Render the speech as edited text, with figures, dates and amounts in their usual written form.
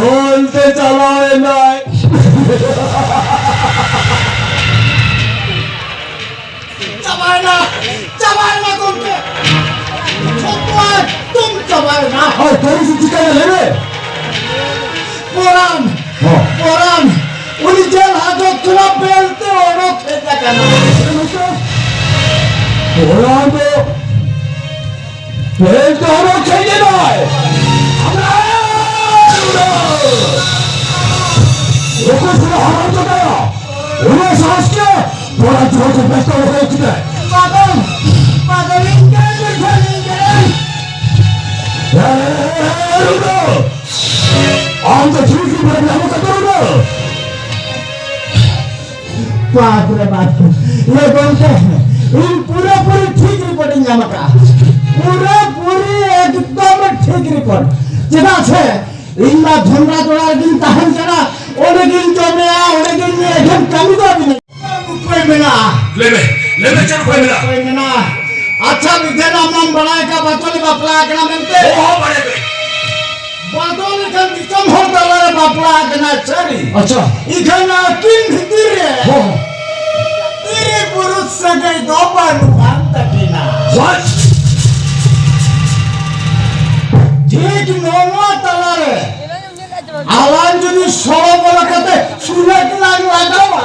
হলতে চালায় নাই চাবায় না করতে তুম চাবায় না আর তোর ঠিকানা নেবে পরান উনি জেল হাজত তোরা বেলতে ওরও খেতে কেন ওরা তো বেলতে ওরও খেতে নয় পুরোপুরি ঠিক রিপোর্টিং আমাকে পুরোপুরি একদম ঠিক রিপোর্ট যেটা আছে ইন্না ঝন্ডা তোলার দিন তাহেন যারা অনেকদিন জমে অনেকদিন এখন কামি করবি না কইবে না लेवे चल কইবে না अच्छा विधे नाम बनाए का बतौली बापला आकना मेंते ओ बड़े बे बतौली kan दिसम हो दलारे बापला आकना चरी अच्छा इखना किन भितरे हो तेरे पुरुष सगै दोबानु अंतकिना व्हाट ठीक नोनो तलारे আলান যদি সরবরাহতে সুলেট লাগাবা